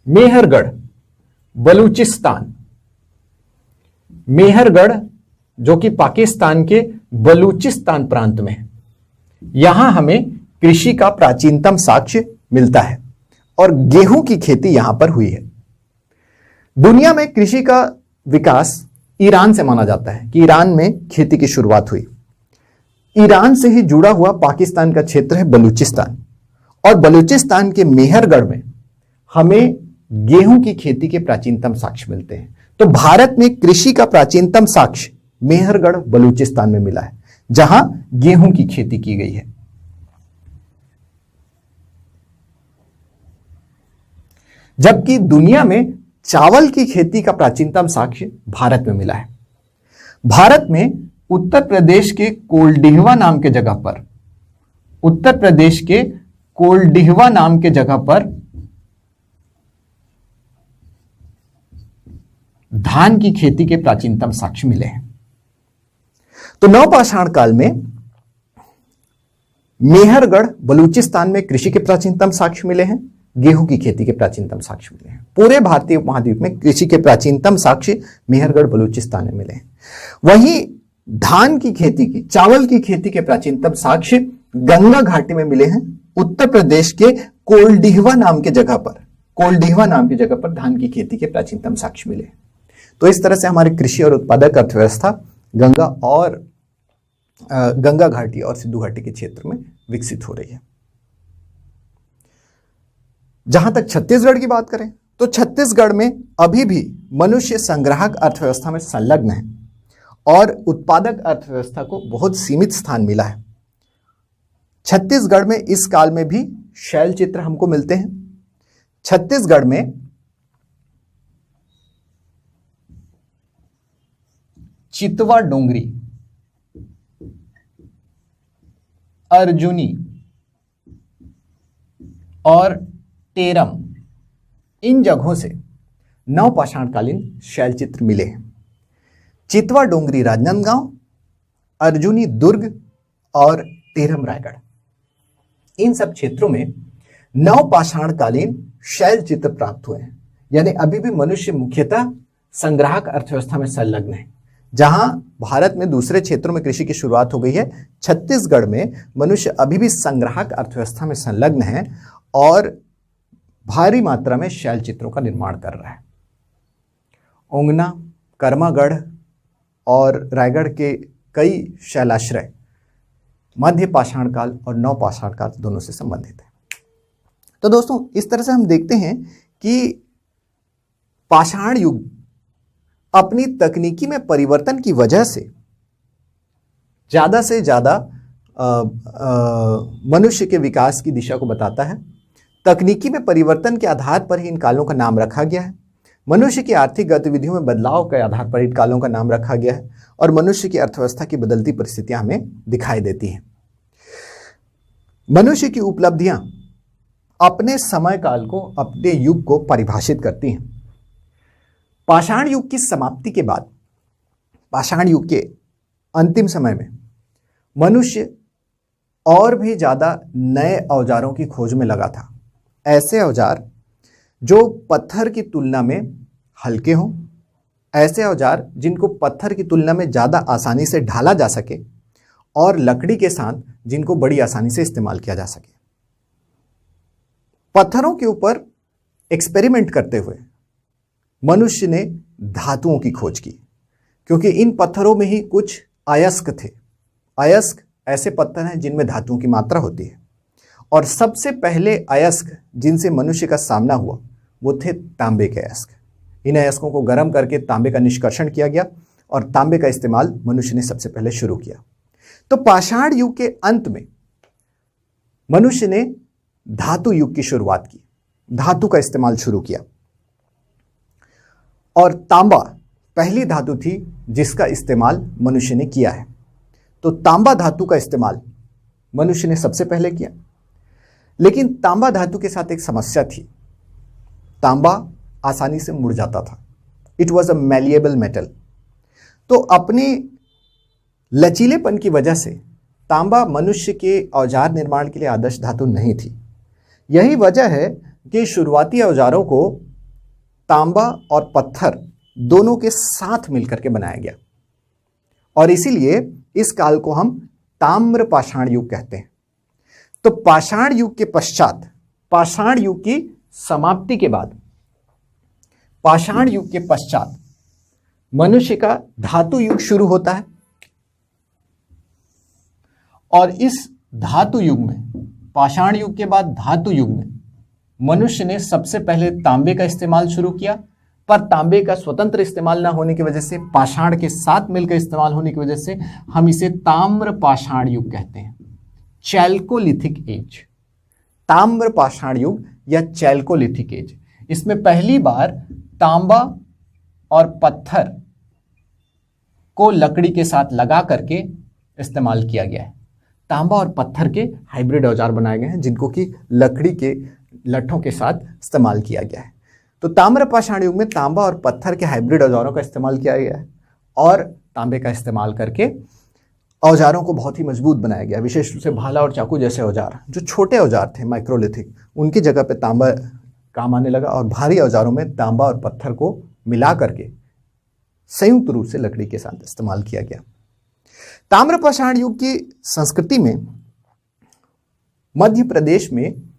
मेहरगढ़, बलूचिस्तान। मेहरगढ़ जो कि पाकिस्तान के बलूचिस्तान प्रांत में है, यहां हमें कृषि का प्राचीनतम साक्ष्य मिलता है और गेहूं की खेती यहां पर हुई है। दुनिया में कृषि का विकास ईरान से माना जाता है कि ईरान में खेती की शुरुआत हुई। ईरान से ही जुड़ा हुआ पाकिस्तान का क्षेत्र है बलूचिस्तान, और बलूचिस्तान के मेहरगढ़ में हमें गेहूं की खेती के प्राचीनतम साक्ष्य मिलते हैं। तो भारत में कृषि का प्राचीनतम साक्ष्य मेहरगढ़ बलूचिस्तान में मिला है, जहां गेहूं की खेती की गई है। जबकि दुनिया में चावल की खेती का प्राचीनतम साक्ष्य भारत में मिला है। भारत में उत्तर प्रदेश के कोल्डिहवा नाम के जगह पर धान की खेती के प्राचीनतम साक्ष्य मिले हैं। तो नवपाषाण काल में मेहरगढ़ बलूचिस्तान में कृषि के प्राचीनतम साक्ष्य मिले हैं, गेहूं की खेती के प्राचीनतम साक्ष्य मिले हैं। पूरे भारतीय उपमहाद्वीप में कृषि के प्राचीनतम साक्ष्य मेहरगढ़ बलूचिस्तान में मिले हैं। वहीं धान की खेती की, चावल की खेती के प्राचीनतम साक्ष्य गंगा घाटी में मिले हैं। उत्तर प्रदेश के कोल्डिहवा नाम की जगह पर धान की खेती के प्राचीनतम साक्ष्य मिले हैं। तो इस तरह से हमारी कृषि और उत्पादक अर्थव्यवस्था गंगा घाटी और सिंधु घाटी के क्षेत्र में विकसित हो रही है। जहां तक छत्तीसगढ़ की बात करें तो छत्तीसगढ़ में अभी भी मनुष्य संग्राहक अर्थव्यवस्था में संलग्न है और उत्पादक अर्थव्यवस्था को बहुत सीमित स्थान मिला है। छत्तीसगढ़ में इस काल में भी शैल चित्र हमको मिलते हैं। छत्तीसगढ़ में चितवा डोंगरी, अर्जुनी और टेरम, इन जगहों से नवपाषाणकालीन शैल चित्र मिले हैं। चितवा डोंगरी राजनांदगांव, अर्जुनी दुर्ग और टेरम रायगढ़, इन सब क्षेत्रों में नवपाषाणकालीन शैल चित्र प्राप्त हुए हैं। यानी अभी भी मनुष्य मुख्यतः संग्राहक अर्थव्यवस्था में संलग्न है। जहां भारत में दूसरे क्षेत्रों में कृषि की शुरुआत हो गई है, छत्तीसगढ़ में मनुष्य अभी भी संग्राहक अर्थव्यवस्था में संलग्न है और भारी मात्रा में शैल चित्रों का निर्माण कर रहा है। ओंगना, कर्मागढ़ और रायगढ़ के कई शैलाश्रय मध्य पाषाण काल और नवपाषाण काल दोनों से संबंधित है। तो दोस्तों, इस तरह से हम देखते हैं कि पाषाण युग अपनी तकनीकी में परिवर्तन की वजह से ज्यादा मनुष्य के विकास की दिशा को बताता है। तकनीकी में परिवर्तन के आधार पर ही इन कालों का नाम रखा गया है। मनुष्य की आर्थिक गतिविधियों में बदलाव के आधार पर इन कालों का नाम रखा गया है और मनुष्य की अर्थव्यवस्था की बदलती परिस्थितियां हमें दिखाई देती हैं। मनुष्य की उपलब्धियां अपने समय काल को, अपने युग को परिभाषित करती हैं। पाषाण युग की समाप्ति के बाद, पाषाण युग के अंतिम समय में मनुष्य और भी ज्यादा नए औजारों की खोज में लगा था। ऐसे औजार जो पत्थर की तुलना में हल्के हों, ऐसे औजार जिनको पत्थर की तुलना में ज्यादा आसानी से ढाला जा सके और लकड़ी के साथ जिनको बड़ी आसानी से इस्तेमाल किया जा सके। पत्थरों के ऊपर एक्सपेरिमेंट करते हुए मनुष्य ने धातुओं की खोज की, क्योंकि इन पत्थरों में ही कुछ अयस्क थे। अयस्क ऐसे पत्थर हैं जिनमें धातुओं की मात्रा होती है, और सबसे पहले अयस्क जिनसे मनुष्य का सामना हुआ वो थे तांबे के अयस्क। इन अयस्कों को गर्म करके तांबे का निष्कर्षण किया गया और तांबे का इस्तेमाल मनुष्य ने सबसे पहले शुरू किया। तो पाषाण युग के अंत में मनुष्य ने धातु युग की शुरुआत की, धातु का इस्तेमाल शुरू किया, और तांबा पहली धातु थी जिसका इस्तेमाल मनुष्य ने किया है। तो तांबा धातु का इस्तेमाल मनुष्य ने सबसे पहले किया। लेकिन तांबा धातु के साथ एक समस्या थी, तांबा आसानी से मुड़ जाता था। It was a malleable metal. तो अपने लचीलेपन की वजह से तांबा मनुष्य के औजार निर्माण के लिए आदर्श धातु नहीं थी। यही वजह है कि शुरुआती औजारों को तांबा और पत्थर दोनों के साथ मिलकर के बनाया गया, और इसीलिए इस काल को हम ताम्र पाषाण युग कहते हैं। तो पाषाण युग के पश्चात, पाषाण युग की समाप्ति के बाद, पाषाण युग के पश्चात मनुष्य का धातु युग शुरू होता है। और इस धातु युग में, पाषाण युग के बाद धातु युग में मनुष्य ने सबसे पहले तांबे का इस्तेमाल शुरू किया, पर तांबे का स्वतंत्र इस्तेमाल ना होने की वजह से, पाषाण के साथ मिलकर इस्तेमाल होने की वजह से हम इसे ताम्र पाषाण युग कहते हैं, चैल्कोलिथिक एज। ताम्र पाषाण युग या चैल्कोलिथिक एज, इसमें पहली बार तांबा और पत्थर को लकड़ी के साथ लगा करके इस्तेमाल किया गया है। तांबा और पत्थर के हाइब्रिड औजार बनाए गए हैं जिनको कि लकड़ी के लट्ठों के साथ इस्तेमाल किया गया है। तो ताम्र पाषाण युग में तांबा और पत्थर के हाइब्रिड औजारों का इस्तेमाल किया गया है, और तांबे का इस्तेमाल करके औजारों को बहुत ही मजबूत बनाया गया। विशेष रूप से भाला और चाकू जैसे औजार, जो छोटे औजार थे माइक्रोलिथिक, उनकी जगह पे तांबा काम आने लगा, और भारी औजारों में तांबा और पत्थर को मिला करके संयुक्त रूप से लकड़ी के साथ इस्तेमाल किया गया। ताम्र पाषाण युग की संस्कृति में मध्य प्रदेश में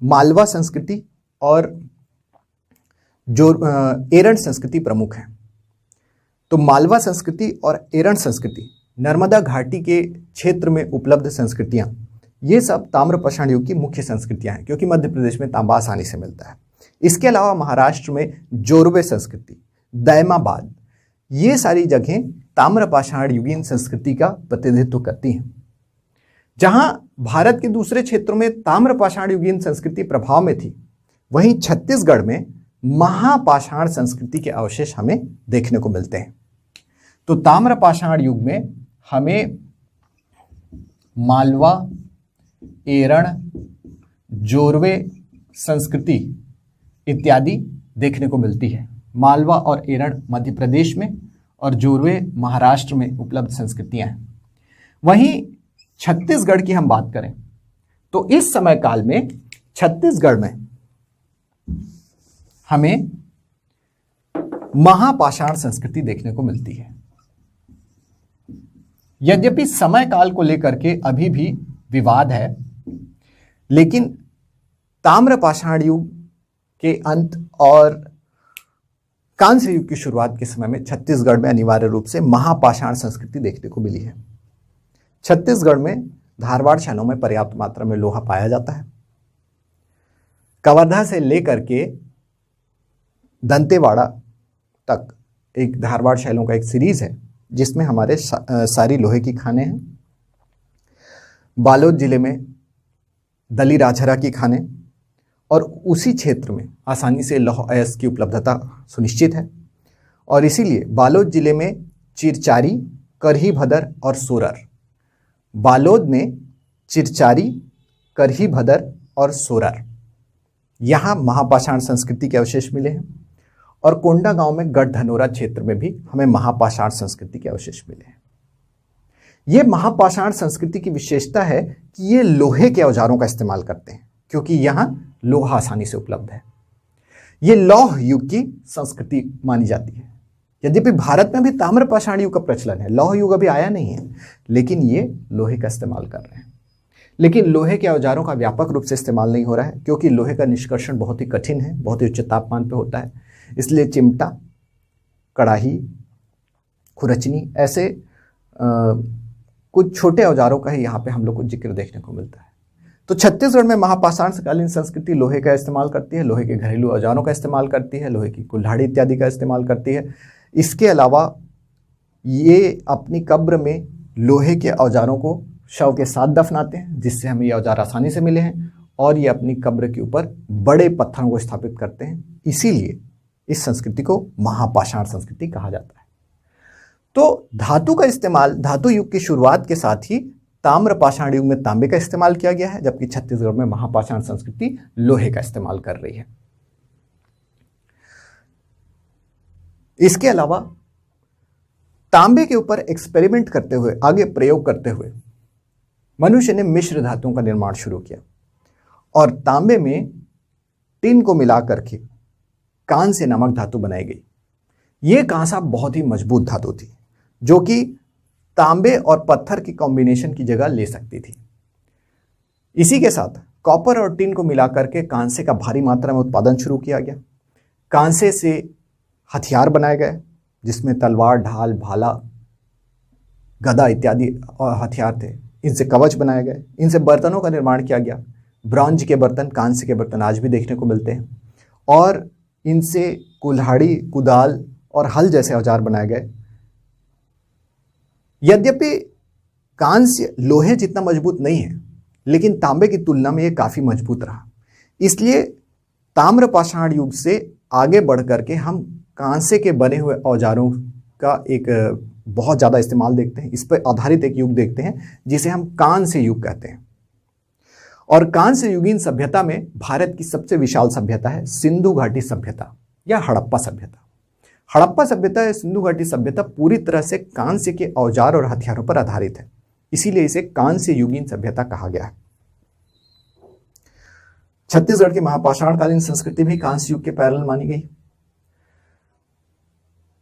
मालवा संस्कृति और जो एरण संस्कृति प्रमुख है। तो मालवा संस्कृति और एरण संस्कृति, नर्मदा घाटी के क्षेत्र में उपलब्ध संस्कृतियां, ये सब ताम्र पाषाण युग की मुख्य संस्कृतियां हैं, क्योंकि मध्य प्रदेश में तांबा आसानी से मिलता है। इसके अलावा महाराष्ट्र में जोरवे संस्कृति, दैमाबाद, ये सारी जगहें ताम्र पाषाण युगीन संस्कृति का प्रतिनिधित्व करती हैं। जहां भारत के दूसरे क्षेत्रों में ताम्र पाषाण युगीन संस्कृति प्रभाव में थी, वहीं छत्तीसगढ़ में महापाषाण संस्कृति के अवशेष हमें देखने को मिलते हैं। तो ताम्र पाषाण युग में हमें मालवा, एरण, जोरवे संस्कृति इत्यादि देखने को मिलती है। मालवा और एरण मध्य प्रदेश में और जोरवे महाराष्ट्र में उपलब्ध संस्कृतियां हैं। वहीं छत्तीसगढ़ की हम बात करें तो इस समय काल में छत्तीसगढ़ में हमें महापाषाण संस्कृति देखने को मिलती है। यद्यपि समय काल को लेकर के अभी भी विवाद है, लेकिन ताम्र पाषाण युग के अंत और कांस्य युग की शुरुआत के समय में छत्तीसगढ़ में अनिवार्य रूप से महापाषाण संस्कृति देखने को मिली है। छत्तीसगढ़ में धारवाड़ शैलों में पर्याप्त मात्रा में लोहा पाया जाता है। कवर्धा से लेकर के दंतेवाड़ा तक एक धारवाड़ शैलों का एक सीरीज है जिसमें हमारे सारी लोहे की खानें हैं। बालोद जिले में दली राजहरा की खानें, और उसी क्षेत्र में आसानी से लौह अयस्क की उपलब्धता सुनिश्चित है। और इसीलिए बालोद जिले में चिरचारी, करही भदर और सोरर, बालोद में चिरचारी, करही भदर और सोरर, यहाँ महापाषाण संस्कृति के अवशेष मिले हैं। और कोंडा गांव में गढ़धनोरा क्षेत्र में भी हमें महापाषाण संस्कृति के अवशेष मिले हैं। ये महापाषाण संस्कृति की विशेषता है कि ये लोहे के औजारों का इस्तेमाल करते हैं, क्योंकि यहाँ लोहा आसानी से उपलब्ध है। ये लौह युग की संस्कृति मानी जाती है। यद्यपि भारत में भी ताम्रपाषाण युग का प्रचलन है, लौह युग अभी आया नहीं है, लेकिन ये लोहे का इस्तेमाल कर रहे हैं। लेकिन लोहे के औजारों का व्यापक रूप से इस्तेमाल नहीं हो रहा है, क्योंकि लोहे का निष्कर्षण बहुत ही कठिन है, बहुत ही उच्च तापमान पर होता है। इसलिए चिमटा, कड़ाही, खुरचनी ऐसे कुछ छोटे औजारों का ही यहाँ पे हम लोग को जिक्र देखने को मिलता है। तो छत्तीसगढ़ में महापाषाणकालीन संस्कृति लोहे का इस्तेमाल करती है, लोहे के घरेलू औजारों का इस्तेमाल करती है, लोहे की कुल्हाड़ी इत्यादि का इस्तेमाल करती है। इसके अलावा ये अपनी कब्र में लोहे के औजारों को शव के साथ दफनाते हैं, जिससे हमें ये औजार आसानी से मिले हैं। और ये अपनी कब्र के ऊपर बड़े पत्थरों को स्थापित करते हैं, इसीलिए इस संस्कृति को महापाषाण संस्कृति कहा जाता है। तो धातु का इस्तेमाल धातु युग की शुरुआत के साथ ही ताम्रपाषाण युग में तांबे का इस्तेमाल किया गया है, जबकि छत्तीसगढ़ में महापाषाण संस्कृति लोहे का इस्तेमाल कर रही है। इसके अलावा तांबे के ऊपर एक्सपेरिमेंट करते हुए, आगे प्रयोग करते हुए मनुष्य ने मिश्र धातुओं का निर्माण शुरू किया और तांबे में टिन को मिला करके कांस्य नामक धातु बनाई गई। यह कांसा बहुत ही मजबूत धातु थी, जो कि तांबे और पत्थर की कॉम्बिनेशन की जगह ले सकती थी। इसी के साथ कॉपर और टिन को मिलाकर के कांसे का भारी मात्रा में उत्पादन शुरू किया गया। कांसे से हथियार बनाए गए, जिसमें तलवार, ढाल, भाला, गदा इत्यादि हथियार थे। इनसे कवच बनाए गए, इनसे बर्तनों का निर्माण किया गया। ब्रॉन्ज के बर्तन, कांस्य के बर्तन आज भी देखने को मिलते हैं। और इनसे कुल्हाड़ी, कुदाल और हल जैसे औजार बनाए गए। यद्यपि कांस्य लोहे जितना मजबूत नहीं है, लेकिन तांबे की तुलना में यह काफी मजबूत रहा। इसलिए ताम्रपाषाण युग से आगे बढ़ करके हम कांसे के बने हुए औजारों का एक बहुत ज्यादा इस्तेमाल देखते हैं। इस पर आधारित एक युग देखते हैं, जिसे हम कांस्य युग कहते हैं। और कांस्य युगीन सभ्यता में भारत की सबसे विशाल सभ्यता है सिंधु घाटी सभ्यता या हड़प्पा सभ्यता। हड़प्पा सभ्यता या सिंधु घाटी सभ्यता पूरी तरह से कांस्य के औजार और हथियारों पर आधारित है, इसीलिए इसे कांस्य युगीन सभ्यता कहा गया है। छत्तीसगढ़ की महापाषाणकालीन संस्कृति भी कांस्य युग के पैरेलल मानी गई।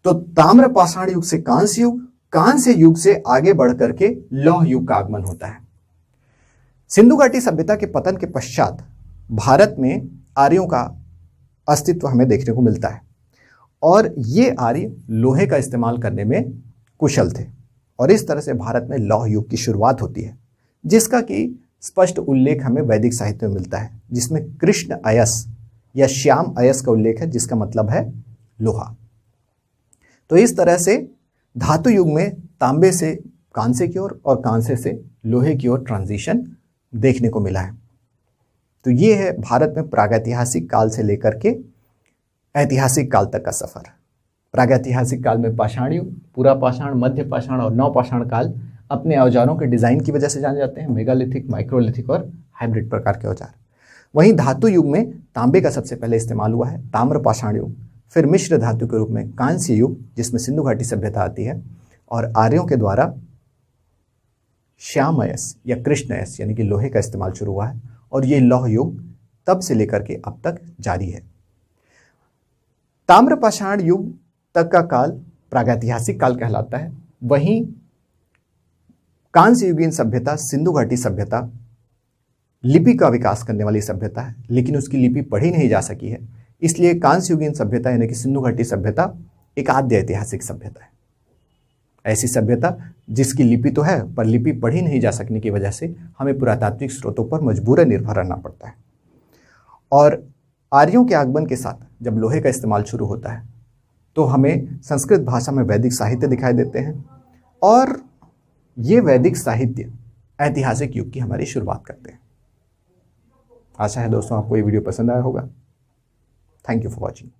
तो ताम्रपाषाण युग से कांस्य युग, कांस्य युग से आगे बढ़कर के लौह युग का आगमन होता है। सिंधु घाटी सभ्यता के पतन के पश्चात भारत में आर्यों का अस्तित्व हमें देखने को मिलता है और ये आर्य लोहे का इस्तेमाल करने में कुशल थे। और इस तरह से भारत में लौह युग की शुरुआत होती है, जिसका कि स्पष्ट उल्लेख हमें वैदिक साहित्य में मिलता है, जिसमें कृष्ण अयस या श्याम अयस का उल्लेख है, जिसका मतलब है लोहा। तो इस तरह से धातु युग में तांबे से कांसे की ओर और कांसे से लोहे की ओर ट्रांजिशन देखने को मिला है। तो ये है भारत में प्रागैतिहासिक काल से लेकर के ऐतिहासिक काल तक का सफर। प्रागैतिहासिक काल में पाषाण युग, पूरा पाषाण, मध्य पाषाण और नवपाषाण काल अपने औजारों के डिजाइन की वजह से जाने जाते हैं, मेगालिथिक, माइक्रोलिथिक और हाइब्रिड प्रकार के औजार। वहीं धातु युग में तांबे का सबसे पहले इस्तेमाल हुआ है, ताम्रपाषाण युग, फिर मिश्र धातु के रूप में कांस्य युग, जिसमें सिंधु घाटी सभ्यता आती है, और आर्यों के द्वारा श्याम अयस या कृष्ण अयस यानी कि लोहे का इस्तेमाल शुरू हुआ है। और ये लौह युग तब से लेकर के अब तक जारी है। ताम्रपाषाण युग तक का काल प्रागैतिहासिक काल कहलाता है। वहीं कांस्य युगीन सभ्यता, सिंधु घाटी सभ्यता लिपि का विकास करने वाली सभ्यता है, लेकिन उसकी लिपि पढ़ी नहीं जा सकी है। इसलिए कांस्य युगीन सभ्यता यानी कि सिंधु घाटी सभ्यता एक आद्य ऐतिहासिक सभ्यता है। ऐसी सभ्यता जिसकी लिपि तो है, पर लिपि पढ़ी नहीं जा सकने की वजह से हमें पुरातात्विक स्रोतों पर मजबूरन निर्भर रहना पड़ता है। और आर्यों के आगमन के साथ जब लोहे का इस्तेमाल शुरू होता है, तो हमें संस्कृत भाषा में वैदिक साहित्य दिखाई देते हैं, और ये वैदिक साहित्य ऐतिहासिक युग की हमारी शुरुआत करते हैं। आशा है दोस्तों आपको ये वीडियो पसंद आया होगा। Thank you for watching.